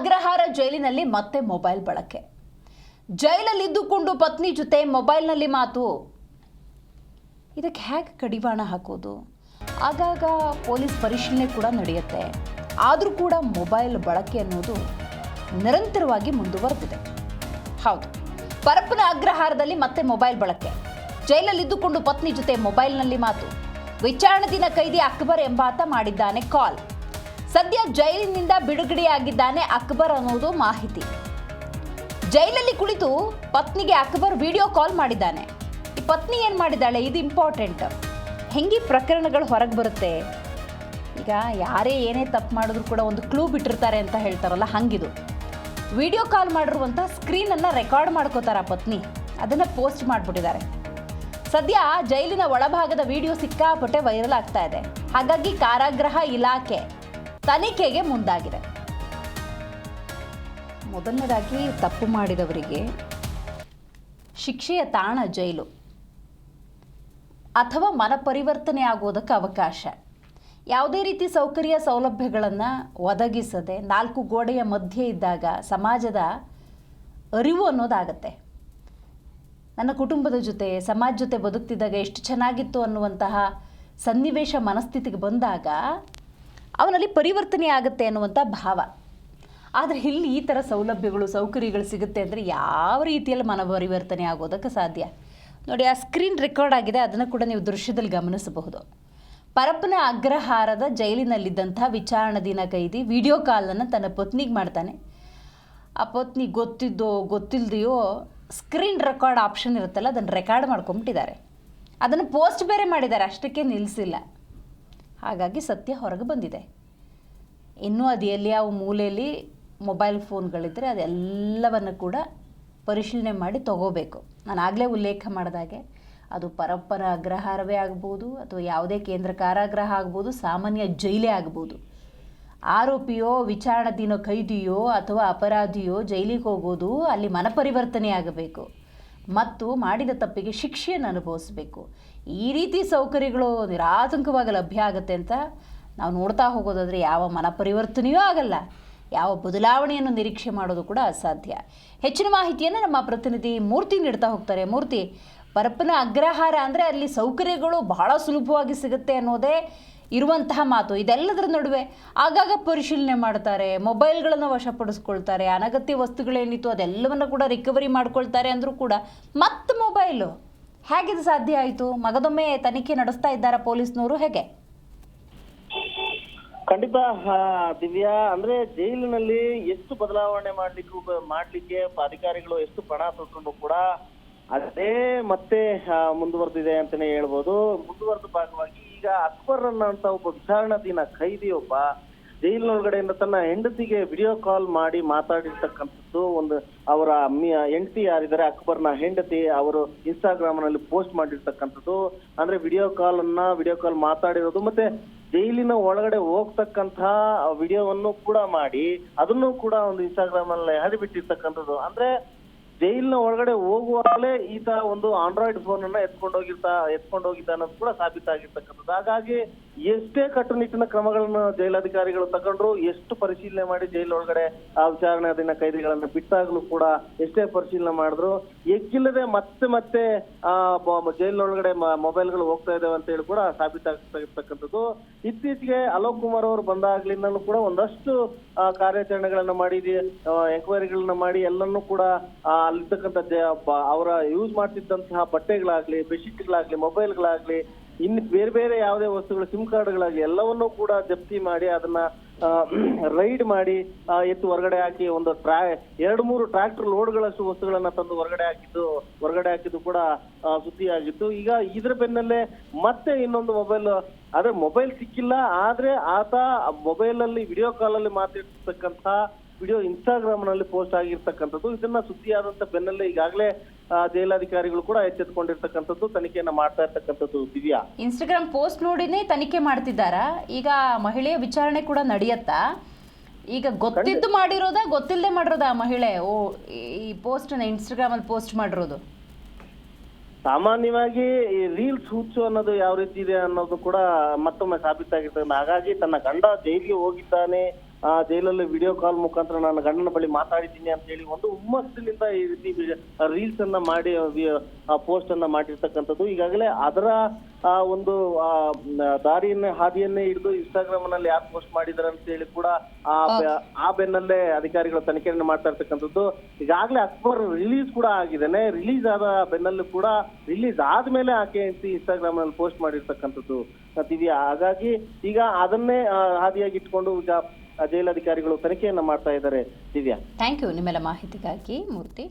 ಅಗ್ರಹಾರ ಜೈಲಿನಲ್ಲಿ ಮತ್ತೆ ಮೊಬೈಲ್ ಬಳಕೆ. ಜೈಲಲ್ಲಿದ್ದುಕೊಂಡು ಪತ್ನಿ ಜೊತೆ ಮೊಬೈಲ್ನಲ್ಲಿ ಮಾತು. ಇದಕ್ಕೆ ಹೇಗೆ ಕಡಿವಾಣ ಹಾಕೋದು? ಆಗಾಗ ಪೊಲೀಸ್ ಪರಿಶೀಲನೆ ಕೂಡ ನಡೆಯುತ್ತೆ. ಆದರೂ ಕೂಡ ಮೊಬೈಲ್ ಬಳಕೆ ಅನ್ನೋದು ನಿರಂತರವಾಗಿ ಮುಂದುವರೆದಿದೆ. ಹೌದು, ಪರಪ್ಪನ ಅಗ್ರಹಾರದಲ್ಲಿ ಮತ್ತೆ ಮೊಬೈಲ್ ಬಳಕೆ. ಜೈಲಲ್ಲಿದ್ದುಕೊಂಡು ಪತ್ನಿ ಜೊತೆ ಮೊಬೈಲ್ನಲ್ಲಿ ಮಾತು. ವಿಚಾರಣಾಧೀನ ಕೈದಿ ಅಕ್ಬರ್ ಎಂಬಾತ ಮಾಡಿದ್ದಾನೆ ಕಾಲ್. ಸದ್ಯ ಜೈಲಿನಿಂದ ಬಿಡುಗಡೆಯಾಗಿದ್ದಾನೆ ಅಕ್ಬರ್ ಅನ್ನೋದು ಮಾಹಿತಿ. ಜೈಲಲ್ಲಿ ಕುಳಿತು ಪತ್ನಿಗೆ ಅಕ್ಬರ್ ವಿಡಿಯೋ ಕಾಲ್ ಮಾಡಿದ್ದಾನೆ. ಈ ಪತ್ನಿ ಏನು ಮಾಡಿದ್ದಾಳೆ, ಇದು ಇಂಪಾರ್ಟೆಂಟ್. ಹೆಂಗೆ ಪ್ರಕರಣಗಳು ಹೊರಗೆ ಬರುತ್ತೆ. ಈಗ ಯಾರೇ ಏನೇ ತಪ್ಪು ಮಾಡಿದ್ರು ಕೂಡ ಒಂದು ಕ್ಲೂ ಬಿಟ್ಟಿರ್ತಾರೆ ಅಂತ ಹೇಳ್ತಾರಲ್ಲ, ಹಂಗಿದು. ವಿಡಿಯೋ ಕಾಲ್ ಮಾಡಿರುವಂಥ ಸ್ಕ್ರೀನನ್ನು ರೆಕಾರ್ಡ್ ಮಾಡ್ಕೋತಾರ ಪತ್ನಿ, ಅದನ್ನು ಪೋಸ್ಟ್ ಮಾಡಿಬಿಟ್ಟಿದ್ದಾರೆ. ಸದ್ಯ ಜೈಲಿನ ಒಳಭಾಗದ ವಿಡಿಯೋ ಸಿಕ್ಕಾಪಟ್ಟೆ ವೈರಲ್ ಆಗ್ತಾ ಇದೆ. ಹಾಗಾಗಿ ಕಾರಾಗೃಹ ಇಲಾಖೆ ತನಿಖೆಗೆ ಮುಂದಾಗಿದೆ. ಮೊದಲನೇದಾಗಿ ತಪ್ಪು ಮಾಡಿದವರಿಗೆ ಶಿಕ್ಷೆಯ ತಾಣ ಜೈಲು ಅಥವಾ ಮನ ಪರಿವರ್ತನೆ ಆಗೋದಕ್ಕೆ ಅವಕಾಶ. ಯಾವುದೇ ರೀತಿ ಸೌಕರ್ಯ ಸೌಲಭ್ಯಗಳನ್ನು ಒದಗಿಸದೆ 4 ಗೋಡೆಯ ಮಧ್ಯೆ ಇದ್ದಾಗ ಸಮಾಜದ ಅರಿವು ಅನ್ನೋದಾಗತ್ತೆ. ನನ್ನ ಕುಟುಂಬದ ಜೊತೆ ಸಮಾಜ ಜೊತೆ ಬದುಕ್ತಿದ್ದಾಗ ಎಷ್ಟು ಚೆನ್ನಾಗಿತ್ತು ಅನ್ನುವಂತಹ ಸನ್ನಿವೇಶ ಮನಸ್ಥಿತಿಗೆ ಬಂದಾಗ ಅವನಲ್ಲಿ ಪರಿವರ್ತನೆ ಆಗುತ್ತೆ ಅನ್ನುವಂಥ ಭಾವ. ಆದರೆ ಇಲ್ಲಿ ಈ ಥರ ಸೌಲಭ್ಯಗಳು ಸೌಕರ್ಯಗಳು ಸಿಗುತ್ತೆ ಅಂದರೆ ಯಾವ ರೀತಿಯಲ್ಲಿ ಮನ ಪರಿವರ್ತನೆ ಆಗೋದಕ್ಕೆ ಸಾಧ್ಯ? ನೋಡಿ, ಆ ಸ್ಕ್ರೀನ್ ರೆಕಾರ್ಡ್ ಆಗಿದೆ, ಅದನ್ನು ಕೂಡ ನೀವು ದೃಶ್ಯದಲ್ಲಿ ಗಮನಿಸಬಹುದು. ಪರಪ್ಪನ ಅಗ್ರಹಾರದ ಜೈಲಿನಲ್ಲಿದ್ದಂಥ ವಿಚಾರಣಾಧೀನ ಕೈದಿ ವಿಡಿಯೋ ಕಾಲನ್ನು ತನ್ನ ಪತ್ನಿಗೆ ಮಾಡ್ತಾನೆ. ಆ ಪತ್ನಿ ಗೊತ್ತಿದ್ದೋ ಗೊತ್ತಿಲ್ಲದೆಯೋ ಸ್ಕ್ರೀನ್ ರೆಕಾರ್ಡ್ ಆಪ್ಷನ್ ಇರುತ್ತಲ್ಲ, ಅದನ್ನು ರೆಕಾರ್ಡ್ ಮಾಡ್ಕೊಂಬಿಟ್ಟಿದ್ದಾರೆ. ಅದನ್ನು ಪೋಸ್ಟ್ ಬೇರೆ ಮಾಡಿದ್ದಾರೆ, ಅಷ್ಟಕ್ಕೆ ನಿಲ್ಲಿಸಿಲ್ಲ. ಹಾಗಾಗಿ ಸತ್ಯ ಹೊರಗೆ ಬಂದಿದೆ. ಇನ್ನೂ ಅದು ಎಲ್ಲಿ ಯಾವ ಮೂಲೆಯಲ್ಲಿ ಮೊಬೈಲ್ ಫೋನ್ಗಳಿದ್ದರೆ ಅದೆಲ್ಲವನ್ನು ಕೂಡ ಪರಿಶೀಲನೆ ಮಾಡಿ ತಗೋಬೇಕು. ನಾನು ಆಗಲೇ ಉಲ್ಲೇಖ ಮಾಡಿದಾಗೆ ಅದು ಪರಪ್ಪನ ಅಗ್ರಹಾರವೇ ಆಗ್ಬೋದು ಅಥವಾ ಯಾವುದೇ ಕೇಂದ್ರ ಕಾರಾಗೃಹ ಆಗ್ಬೋದು, ಸಾಮಾನ್ಯ ಜೈಲೇ ಆಗ್ಬೋದು. ಆರೋಪಿಯೋ ವಿಚಾರಣಾಧೀನ ಕೈದಿಯೋ ಅಥವಾ ಅಪರಾಧಿಯೋ ಜೈಲಿಗೆ ಹೋಗೋದು ಅಲ್ಲಿ ಮನಪರಿವರ್ತನೆ ಆಗಬೇಕು ಮತ್ತು ಮಾಡಿದ ತಪ್ಪಿಗೆ ಶಿಕ್ಷೆಯನ್ನು ಅನುಭವಿಸಬೇಕು. ಈ ರೀತಿ ಸೌಕರ್ಯಗಳು ನಿರಾತಂಕವಾಗಿ ಲಭ್ಯ ಆಗುತ್ತೆ ಅಂತ ನಾವು ನೋಡ್ತಾ ಹೋಗೋದಾದರೆ ಯಾವ ಮನಪರಿವರ್ತನೆಯೂ ಆಗಲ್ಲ, ಯಾವ ಬದಲಾವಣೆಯನ್ನು ನಿರೀಕ್ಷೆ ಮಾಡೋದು ಕೂಡ ಅಸಾಧ್ಯ. ಹೆಚ್ಚಿನ ಮಾಹಿತಿಯನ್ನು ನಮ್ಮ ಪ್ರತಿನಿಧಿ ಮೂರ್ತಿ ನೀಡ್ತಾ ಹೋಗ್ತಾರೆ. ಮೂರ್ತಿ, ಪರಪ್ಪನ ಅಗ್ರಹಾರ ಅಂದರೆ ಅಲ್ಲಿ ಸೌಕರ್ಯಗಳು ಬಹಳ ಸುಲಭವಾಗಿ ಸಿಗುತ್ತೆ ಅನ್ನೋದೇ ಇರುವಂತಹ ಮಾತು. ಇದೆಲ್ಲದರ ನಡುವೆ ಆಗಾಗ ಪರಿಶೀಲನೆ ಮಾಡ್ತಾರೆ, ಮೊಬೈಲ್ಗಳನ್ನು ವಶಪಡಿಸ್ಕೊಳ್ತಾರೆ, ಅನಗತ್ಯ ವಸ್ತುಗಳೇನಿತ್ತು ಅದೆಲ್ಲವನ್ನು ಕೂಡ ರಿಕವರಿ ಮಾಡ್ಕೊಳ್ತಾರೆ ಅಂದರೂ ಕೂಡ ಮತ್ತೆ ಮೊಬೈಲು ಹೇಗಿದು ಸಾಧ್ಯ ಆಯಿತು? ಮಗದೊಮ್ಮೆ ತನಿಖೆ ನಡೆಸ್ತಾ ಇದ್ದಾರಾ ಪೊಲೀಸ್ನವರು, ಹೇಗೆ? ಖಂಡಿತ ದಿವ್ಯಾ, ಅಂದ್ರೆ ಜೈಲಿನಲ್ಲಿ ಎಷ್ಟು ಬದಲಾವಣೆ ಮಾಡ್ಲಿಕ್ಕೆ ಅಧಿಕಾರಿಗಳು ಎಷ್ಟು ಪಣ ತೊಗೊಂಡು ಕೂಡ ಅದೇ ಮತ್ತೆ ಮುಂದುವರೆದಿದೆ ಅಂತಾನೆ ಹೇಳ್ಬೋದು. ಮುಂದುವರೆದ ಭಾಗವಾಗಿ ಈಗ ಅಕ್ಬರ್ ಅನ್ನೋಂತ ಒಬ್ಬ ವಿಚಾರಣಾಧೀನ ಕೈದಿಯೊಬ್ಬ ಜೈಲಿನೊಳಗಡೆಯಿಂದ ತನ್ನ ಹೆಂಡತಿಗೆ ವಿಡಿಯೋ ಕಾಲ್ ಮಾಡಿ ಮಾತಾಡಿರ್ತಕ್ಕಂಥದ್ದು. ಒಂದು ಅವರ ಹೆಂಡತಿ ಯಾರಿದ್ದಾರೆ, ಅಕ್ಬರ್ನ ಹೆಂಡತಿ, ಅವರು ಇನ್ಸ್ಟಾಗ್ರಾಮ್ ನಲ್ಲಿ ಪೋಸ್ಟ್ ಮಾಡಿರ್ತಕ್ಕಂಥದ್ದು. ಅಂದ್ರೆ ವಿಡಿಯೋ ಕಾಲ್ ಮಾತಾಡಿರೋದು ಮತ್ತೆ ಜೈಲಿನ ಒಳಗಡೆ ಹೋಗ್ತಕ್ಕಂತಹ ವಿಡಿಯೋವನ್ನು ಕೂಡ ಮಾಡಿ ಅದನ್ನು ಕೂಡ ಒಂದು ಇನ್ಸ್ಟಾಗ್ರಾಮ್ ನಲ್ಲಿ ಹರಿಬಿಟ್ಟಿರ್ತಕ್ಕಂಥದ್ದು. ಅಂದ್ರೆ ಜೈಲಿನ ಒಳಗಡೆ ಹೋಗುವಾಗಲೇ ಈತ ಒಂದು ಆಂಡ್ರಾಯ್ಡ್ ಫೋನ್ ಅನ್ನ ಎತ್ಕೊಂಡು ಹೋಗಿದ್ದ ಅನ್ನೋದು ಕೂಡ ಸಾಬೀತಾಗಿರ್ತಕ್ಕಂಥದ್ದು. ಹಾಗಾಗಿ ಎಷ್ಟೇ ಕಟ್ಟುನಿಟ್ಟಿನ ಕ್ರಮಗಳನ್ನು ಜೈಲಾಧಿಕಾರಿಗಳು ತಗೊಂಡ್ರು, ಎಷ್ಟು ಪರಿಶೀಲನೆ ಮಾಡಿ ಜೈಲೊಳಗಡೆ ಆ ವಿಚಾರಣಾಧೀನ ಕೈದಿಗಳನ್ನ ಬಿಟ್ಟಾಗ್ಲೂ ಕೂಡ ಎಷ್ಟೇ ಪರಿಶೀಲನೆ ಮಾಡಿದ್ರು ಎಕ್ಕಿಲ್ಲದೆ ಮತ್ತೆ ಜೈಲಿನೊಳಗಡೆ ಮೊಬೈಲ್ಗಳು ಹೋಗ್ತಾ ಇದಾವೆ ಅಂತ ಹೇಳಿ ಕೂಡ ಸಾಬೀತಾಗಿರ್ತಕ್ಕಂಥದ್ದು. ಇತ್ತೀಚೆಗೆ ಅಲೋಕ್ ಕುಮಾರ್ ಅವರು ಬಂದಾಗ್ಲಿಂದಲೂ ಕೂಡ ಒಂದಷ್ಟು ಕಾರ್ಯಾಚರಣೆಗಳನ್ನ ಮಾಡಿ ಎಂಕ್ವೈರಿಗಳನ್ನ ಮಾಡಿ ಎಲ್ಲನ್ನೂ ಕೂಡ ಅಲ್ಲಿರ್ತಕ್ಕಂಥ ಅವರ ಯೂಸ್ ಮಾಡ್ತಿದ್ದಂತಹ ಬಟ್ಟೆಗಳಾಗ್ಲಿ, ಬೆಡ್ಶೀಟ್ಗಳಾಗ್ಲಿ, ಮೊಬೈಲ್ಗಳಾಗ್ಲಿ, ಇನ್ನು ಬೇರೆ ಯಾವುದೇ ವಸ್ತುಗಳು, ಸಿಮ್ ಕಾರ್ಡ್ಗಳಾಗ್ಲಿ ಎಲ್ಲವನ್ನೂ ಕೂಡ ಜಪ್ತಿ ಮಾಡಿ ಅದನ್ನ ರೈಡ್ ಮಾಡಿ ಎತ್ತು ಹೊರಗಡೆ ಹಾಕಿ ಒಂದು 2-3 ಟ್ರ್ಯಾಕ್ಟರ್ ಲೋಡ್ಗಳಷ್ಟು ವಸ್ತುಗಳನ್ನ ತಂದು ಹೊರಗಡೆ ಹಾಕಿದ್ದು ಕೂಡ ಸುದ್ದಿ ಆಗಿತ್ತು. ಈಗ ಇದ್ರ ಬೆನ್ನಲ್ಲೇ ಮತ್ತೆ ಇನ್ನೊಂದು ಮೊಬೈಲ್ ಸಿಕ್ಕಿಲ್ಲ, ಆದ್ರೆ ಆತ ಮೊಬೈಲ್ ಅಲ್ಲಿ ವಿಡಿಯೋ ಕಾಲ್ ಅಲ್ಲಿ ಮಾತಾಡ್ತಿರ್ತಕ್ಕಂಥ ವಿಡಿಯೋ ಇನ್ಸ್ಟಾಗ್ರಾಮ್ ನಲ್ಲಿ ಪೋಸ್ಟ್ ಆಗಿರ್ತಕ್ಕಂಥದ್ದು. ಇದನ್ನ ಸುದ್ದಿಯಾದಂತ ಬೆನ್ನಲ್ಲೇ ಈಗಾಗಲೇ ಜೈಲಾಧಿಕಾರಿಗಳು ಕೂಡ ಎಚ್ಚೆತ್ತುಕೊಂಡಿರ್ತಕ್ಕಂಥದ್ದು, ತನಿಖೆಯನ್ನ ಮಾಡ್ತಾ ಇರ್ತಕ್ಕಂಥದ್ದು. ದಿವ್ಯಾ, ಇನ್ಸ್ಟಾಗ್ರಾಮ್ ಪೋಸ್ಟ್ ನೋಡಿನೇ ತನಿಖೆ ಮಾಡ್ತಿದ್ದಾರಾ? ಈಗ ಮಹಿಳೆಯ ವಿಚಾರಣೆ ಕೂಡ ನಡೆಯತ್ತಾ? ಈಗ ಗೊತ್ತಿದ್ದು ಮಾಡಿರೋದಾ ಗೊತ್ತಿಲ್ಲದೆ ಮಾಡಿರೋದಾ ಮಹಿಳೆ ಈ ಪೋಸ್ಟ್ ಇನ್ಸ್ಟಾಗ್ರಾಮ್ ಅಲ್ಲಿ ಪೋಸ್ಟ್ ಮಾಡಿರೋದು? ಸಾಮಾನ್ಯವಾಗಿ ಈ ರೀಲ್ಸ್ ಹುಚ್ಚು ಅನ್ನೋದು ಯಾವ ರೀತಿ ಇದೆ ಅನ್ನೋದು ಕೂಡ ಮತ್ತೊಮ್ಮೆ ಸಾಬೀತಾಗಿರ್ತದೆ. ಹಾಗಾಗಿ ತನ್ನ ಗಂಡ ಜೈಲಿಗೆ ಹೋಗಿದ್ದಾನೆ ಜೈಲಲ್ಲಿ ವಿಡಿಯೋ ಕಾಲ್ ಮುಖಾಂತರ ನನ್ನ ಗಂಡನ ಬಳಿ ಮಾತಾಡಿದ್ದೀನಿ ಅಂತ ಹೇಳಿ ಒಂದು ಹುಮ್ಮಸ್ಸಿನಿಂದ ಈ ರೀತಿ ರೀಲ್ಸ್ ಅನ್ನ ಮಾಡಿ ಪೋಸ್ಟ್ ಅನ್ನ ಮಾಡಿರ್ತಕ್ಕಂಥದ್ದು. ಈಗಾಗಲೇ ಅದರ ಒಂದು ಹಾದಿಯನ್ನೇ ಹಿಡಿದು ಇನ್ಸ್ಟಾಗ್ರಾಮ್ ನಲ್ಲಿ ಯಾರು ಪೋಸ್ಟ್ ಮಾಡಿದಾರೆ ಅಂತ ಹೇಳಿ ಕೂಡ ಆ ಬೆನ್ನಲ್ಲೇ ಅಧಿಕಾರಿಗಳು ತನಿಖೆಯನ್ನು ಮಾಡ್ತಾ ಇರ್ತಕ್ಕಂಥದ್ದು. ಈಗಾಗಲೇ ಅಕ್ಬರ್ ರಿಲೀಸ್ ಕೂಡ ಆಗಿದ್ದಾನೆ. ರಿಲೀಸ್ ಆದ ಬೆನ್ನಲ್ಲೂ ಕೂಡ ರಿಲೀಸ್ ಆದ್ಮೇಲೆ ಆಕೆ ಇನ್ಸ್ಟಾಗ್ರಾಮ್ ನಲ್ಲಿ ಪೋಸ್ಟ್ ಮಾಡಿರ್ತಕ್ಕಂಥದ್ದು ದಿವ್ಯಾ. ಹಾಗಾಗಿ ಈಗ ಅದನ್ನೇ ಹಾದಿಯಾಗಿ ಇಟ್ಕೊಂಡು ಈಗ ಜೈಲಧಿಕಾರಿಗಳು ತನಿಖೆಯನ್ನ ಮಾಡ್ತಾ ಇದ್ದಾರೆ ದಿವ್ಯಾ. ಥ್ಯಾಂಕ್ ಯು ನಿಮ್ಮೆಲ್ಲ ಮಾಹಿತಿಗಾಗಿ ಮೂರ್ತಿ.